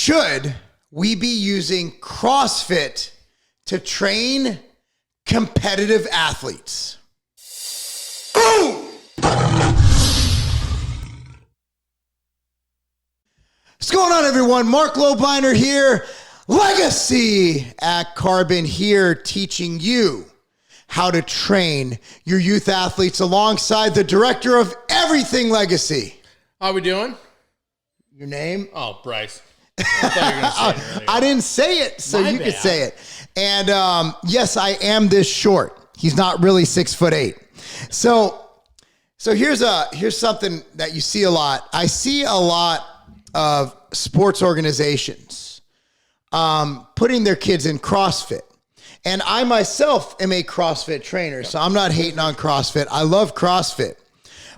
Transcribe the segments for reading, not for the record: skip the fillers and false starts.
Should we be using CrossFit to train competitive athletes? Boom! What's going on, everyone? Marc Lobliner here, Legacy at Carbon here, teaching you how to train your youth athletes alongside the director of everything Legacy. How we doing? Your name? Oh, Bryce. I thought you were going to say it earlier. I didn't say it, so you could say it. And yes, I am this short. He's not really 6'8". So here's something that you see a lot. I see a lot of sports organizations putting their kids in CrossFit. And I myself am a CrossFit trainer, so I'm not hating on CrossFit. I love CrossFit.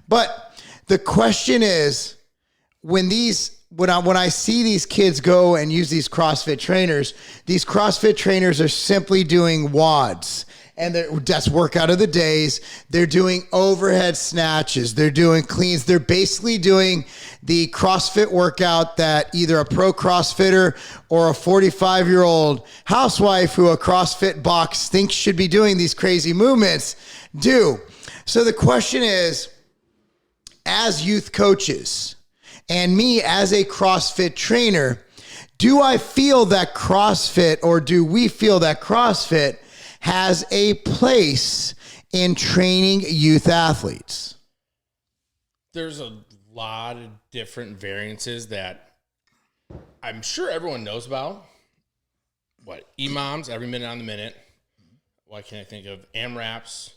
But the question is, when I see these kids go and use these CrossFit trainers are simply doing WODs. And that's workout of the days. They're doing overhead snatches. They're doing cleans. They're basically doing the CrossFit workout that either a pro CrossFitter or a 45-year-old housewife who a CrossFit box thinks should be doing these crazy movements do. So the question is, as youth coaches and me as a CrossFit trainer, do I feel that CrossFit, or do we feel that CrossFit has a place in training youth athletes? There's a lot of different variances that I'm sure everyone knows about. EMOMs, every minute on the minute. What can I think of? AMRAPs.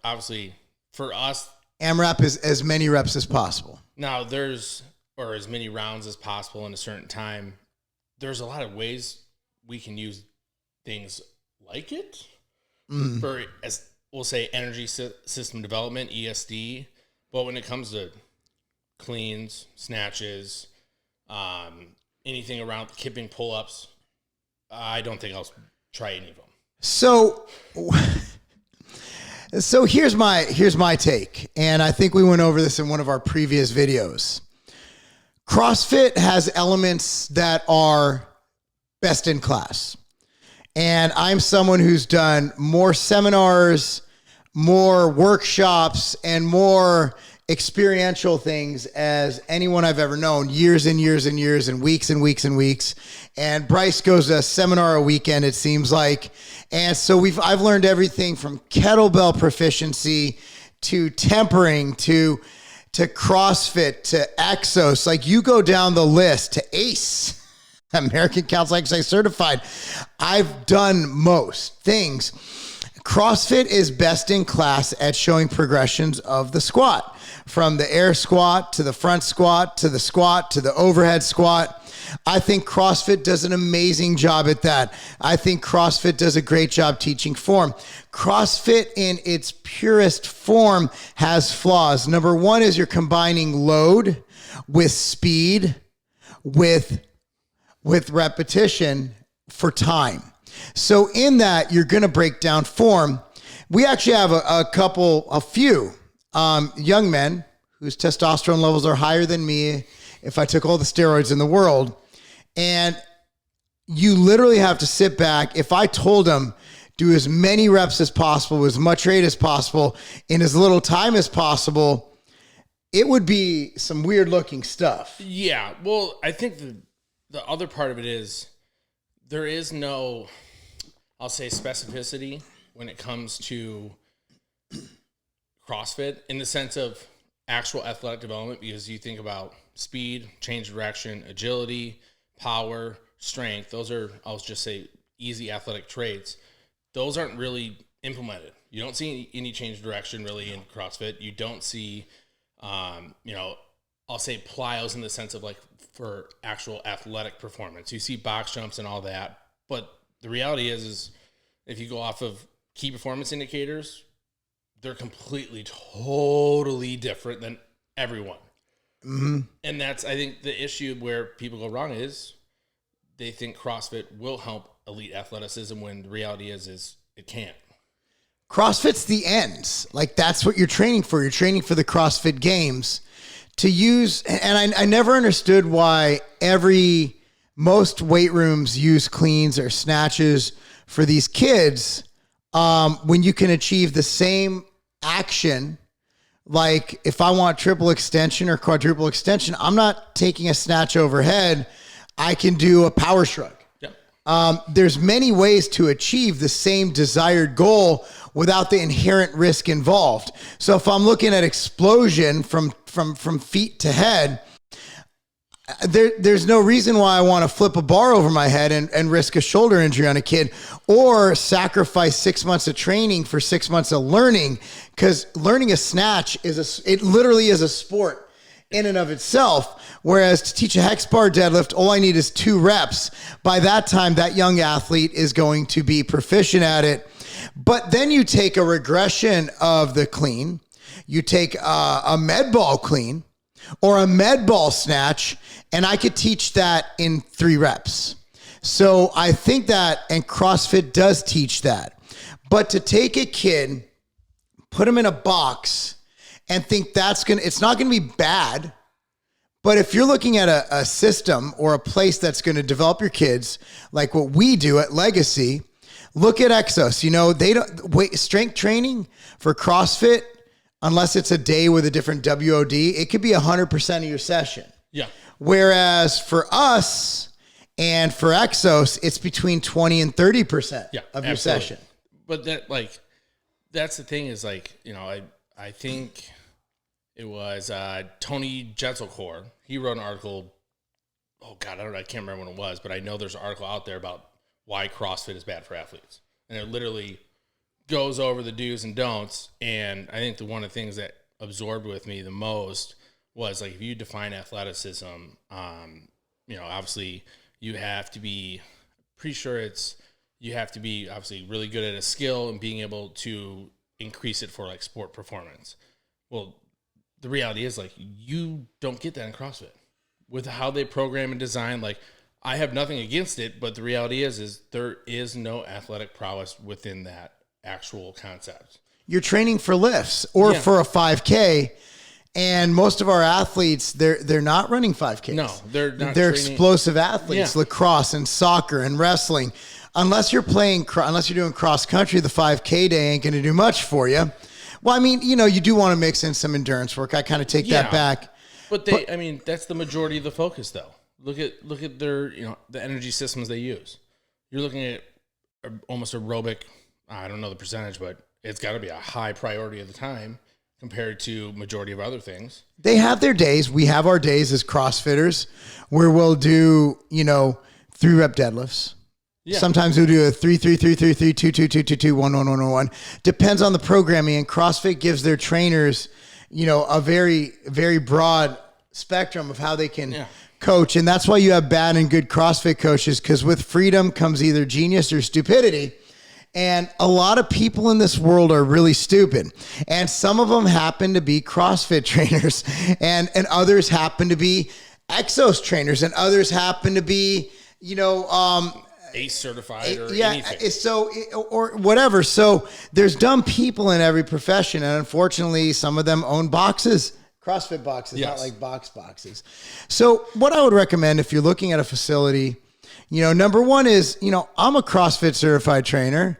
Obviously for us, AMRAP is as many reps as possible. Now or as many rounds as possible in a certain time. There's a lot of ways we can use things like it for, as we'll say, energy system development, ESD. But when it comes to cleans, snatches, anything around kipping, pull-ups, I don't think I'll try any of them. So here's my take, and I think we went over this in one of our previous videos. CrossFit has elements that are best in class. And I'm someone who's done more seminars, more workshops, and more experiential things as anyone I've ever known, years and years and years and weeks and weeks and weeks. And Bryce goes to a seminar a weekend, it seems like. And so I've learned everything from kettlebell proficiency to tempering to CrossFit to Exos. Like, you go down the list to ACE. American Council Exercise Certified. I've done most things. CrossFit is best in class at showing progressions of the squat, from the air squat to the front squat to the overhead squat. I think CrossFit does an amazing job at that. I think CrossFit does a great job teaching form. CrossFit in its purest form has flaws. Number one is you're combining load with speed with repetition for time. So in that, you're going to break down form. We actually have a few young men whose testosterone levels are higher than me if I took all the steroids in the world. And you literally have to sit back. If I told them, do as many reps as possible, as much rate as possible, in as little time as possible, it would be some weird looking stuff. Yeah. Well, I think the other part of it is there is no, I'll say, specificity when it comes to CrossFit in the sense of actual athletic development, because you think about speed, change of direction, agility, power, strength. Those are, I'll just say, easy athletic traits. Those aren't really implemented. You don't see any change of direction really in CrossFit. You don't see, I'll say plyos in the sense of like for actual athletic performance. You see box jumps and all that. But the reality is if you go off of key performance indicators, they're completely, totally different than everyone. Mm-hmm. And that's, I think, the issue where people go wrong is they think CrossFit will help elite athleticism when the reality is it can't. CrossFit's the ends. Like, that's what you're training for. You're training for the CrossFit Games to use. And I never understood why every most weight rooms use cleans or snatches for these kids, when you can achieve the same action. Like if I want triple extension or quadruple extension, I'm not taking a snatch overhead. I can do a power shrug. There's many ways to achieve the same desired goal without the inherent risk involved. So if I'm looking at explosion from feet to head, there's no reason why I want to flip a bar over my head and risk a shoulder injury on a kid, or sacrifice 6 months of training for 6 months of learning, because learning a snatch it literally is a sport in and of itself. Whereas to teach a hex bar deadlift, all I need is 2 reps. By that time, that young athlete is going to be proficient at it. But then you take a regression of the clean, you take a med ball clean or a med ball snatch, and I could teach that in 3 reps. So I think that, and CrossFit does teach that. But to take a kid, put him in a box, and think it's not going to be bad. But if you're looking at a system or a place that's going to develop your kids, like what we do at Legacy, look at Exos. They don't strength training for CrossFit, unless it's a day with a different WOD, it could be 100% of your session. Yeah. Whereas for us and for Exos, it's between 20 and 30% of your session. But that's the thing is I think it was Tony Jetzelcore. He wrote an article. Oh God, I can't remember when it was, but I know there's an article out there about why CrossFit is bad for athletes, and it literally goes over the do's and don'ts. And I think one of the things that absorbed with me the most was if you define athleticism, obviously you have to be pretty sure you have to be obviously really good at a skill and being able to increase it for sport performance. Well, the reality is you don't get that in CrossFit with how they program and design. I have nothing against it, but the reality is there is no athletic prowess within that actual concept. You're training for lifts or for a 5K, and most of our athletes, they're not running 5Ks. No, they're not. They're explosive athletes, lacrosse and soccer and wrestling. Unless you're doing cross country, the 5K day ain't going to do much for you. Well, I mean, you do want to mix in some endurance work. I kind of take that back. But that's the majority of the focus, though. Look at their, the energy systems they use. You're looking at almost aerobic. I don't know the percentage, but it's got to be a high priority of the time compared to majority of other things. They have their days. We have our days as CrossFitters where we'll do, 3-rep deadlifts. Yeah. Sometimes we'll do a 3-3-3-3-3, 2-2-2-2-2, 1-1-1-1. Depends on the programming. And CrossFit gives their trainers, a very, very broad spectrum of how they can coach. And that's why you have bad and good CrossFit coaches, because with freedom comes either genius or stupidity. And a lot of people in this world are really stupid. And some of them happen to be CrossFit trainers, and others happen to be Exos trainers, and others happen to be, ACE certified or anything. Or whatever. So there's dumb people in every profession. And unfortunately, some of them own boxes, CrossFit boxes, not like boxes. So what I would recommend if you're looking at a facility, number one is, I'm a CrossFit certified trainer,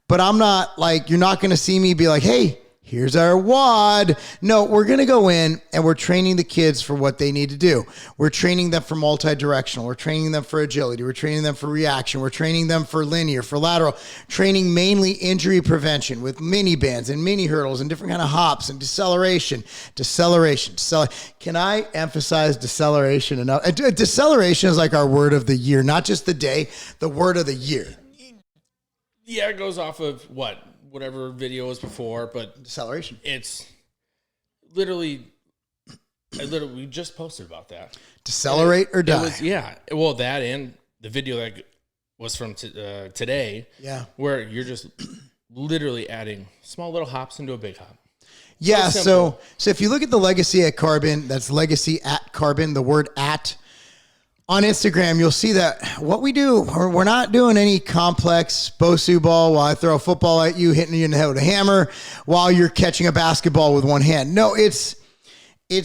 but I'm not you're not going to see me be like, hey, here's our WOD. No, we're going to go in and we're training the kids for what they need to do. We're training them for multi-directional. We're training them for agility. We're training them for reaction. We're training them for linear, for lateral, training mainly injury prevention with mini bands and mini hurdles and different kind of hops and deceleration. Can I emphasize deceleration enough? Deceleration is our word of the year, not just the day, the word of the year. Yeah, it goes off of whatever video was before, but deceleration. It's literally, we just posted about that. Decelerate or die. That and the video that was from today. Yeah, where you're just literally adding small little hops into a big hop. Yeah, so if you look at the Legacy at Carbon, that's Legacy at Carbon, the word at. On Instagram, you'll see that what we do, we're not doing any complex Bosu ball while I throw a football at you, hitting you in the head with a hammer while you're catching a basketball with one hand. No, it's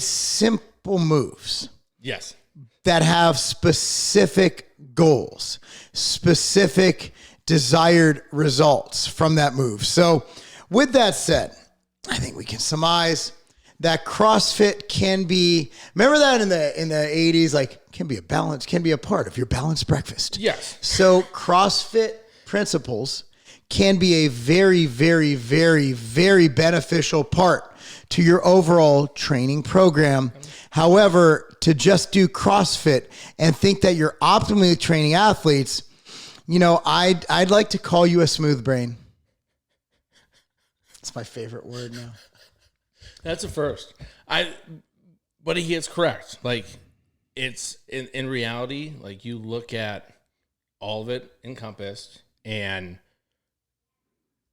simple moves. Yes. That have specific goals, specific desired results from that move. So with that said, I think we can surmise that CrossFit can be, remember that in the 80s, like can be a part of your balanced breakfast. Yes. So CrossFit principles can be a very, very, very, very beneficial part to your overall training program. However, to just do CrossFit and think that you're optimally training athletes, I'd like to call you a smooth brain. It's my favorite word now. That's a first. But he is correct. Like, it's in reality, like you look at all of it encompassed, and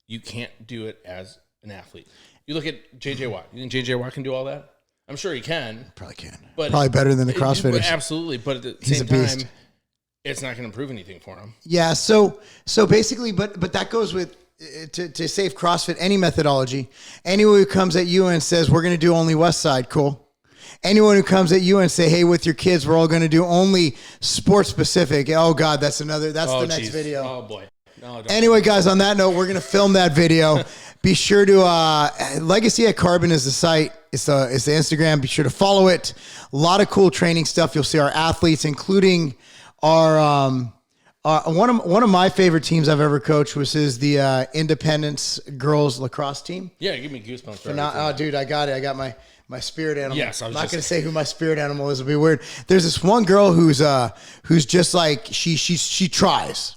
you can't do it as an athlete. You look at JJ Watt. You think JJ Watt can do all that? I'm sure he can. Probably can. But probably better than the CrossFitters. Absolutely. But at the same time, it's not going to improve anything for him. Yeah. So basically, but that goes with to save CrossFit any methodology. Anyone who comes at you and says we're going to do only West Side, cool. Anyone who comes at you and say, hey, with your kids, we're all going to do only sports specific. Oh God, that's the next video. Oh boy. No, anyway, guys, on that note, we're going to film that video. Be sure to, Legacy at Carbon is the site. It's the Instagram. Be sure to follow it. A lot of cool training stuff. You'll see our athletes, including our, one of my favorite teams I've ever coached was the Independence girls lacrosse team. Yeah, give me goosebumps. Dude, I got it. I got my spirit animal. Yes, I'm not going to say who my spirit animal is. It'll be weird. There's this one girl who's just like, she tries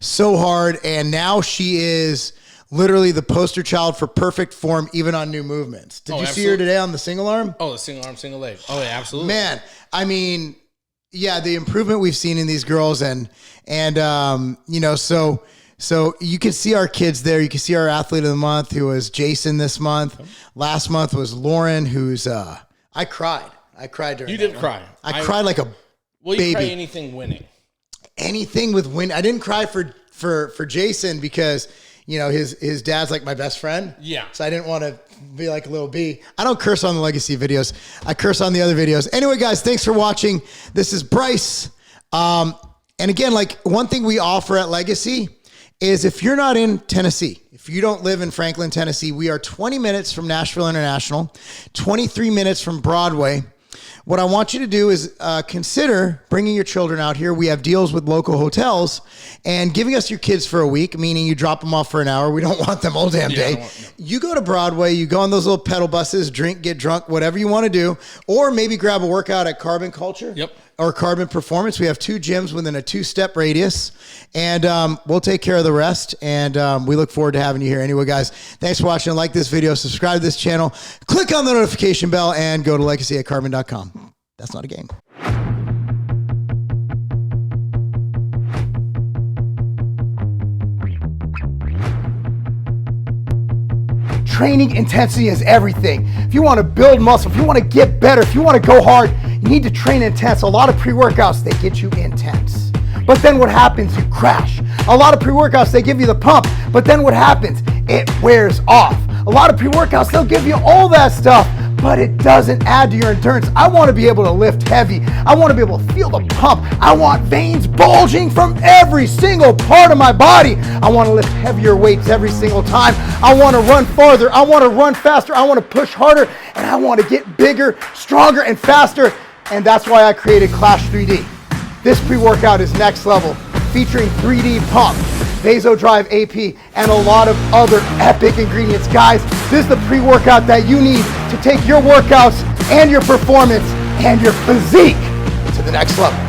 so hard, and now she is literally the poster child for perfect form, even on new movements. Did you see her today on the single arm? Oh, the single arm, single leg. Oh, yeah, absolutely. Man, I mean, yeah, the improvement we've seen in these girls, and so you can see our kids there. You can see our athlete of the month, who was Jason this month. Okay. Last month was Lauren, who's I cried during. You did cry. I cried like a baby. You cry anything winning. Anything with win. I didn't cry for Jason because his dad's like my best friend. Yeah. So I didn't want to be like a little B. I don't curse on the Legacy videos. I curse on the other videos. Anyway, guys, thanks for watching. This is Bryce. And again, like one thing we offer at Legacy is if you're not in Tennessee, if you don't live in Franklin, Tennessee, we are 20 minutes from Nashville International, 23 minutes from Broadway. What I want you to do is consider bringing your children out here. We have deals with local hotels and giving us your kids for a week, meaning you drop them off for an hour. We don't want them all damn day. You go to Broadway, you go on those little pedal buses, drink, get drunk, whatever you want to do, or maybe grab a workout at Carbon Culture. Yep. Or Carbon Performance. We have 2 gyms within a 2-step radius, and we'll take care of the rest. And we look forward to having you here. Anyway, guys, thanks for watching. Like this video, subscribe to this channel, click on the notification bell, and go to legacyatcarbon.com. That's not a game. Training intensity is everything. If you want to build muscle, if you want to get better, if you want to go hard, you need to train intense. A lot of pre-workouts, they get you intense. But then what happens? You crash. A lot of pre-workouts, they give you the pump, but then what happens? It wears off. A lot of pre-workouts, they'll give you all that stuff, but it doesn't add to your endurance. I want to be able to lift heavy. I want to be able to feel the pump. I want veins bulging from every single part of my body. I want to lift heavier weights every single time. I want to run farther. I want to run faster. I want to push harder, and I want to get bigger, stronger, and faster. And that's why I created Clash 3D. This pre-workout is next level, featuring 3D pump, Vasodrive AP, and a lot of other epic ingredients. Guys, this is the pre-workout that you need to take your workouts and your performance and your physique to the next level.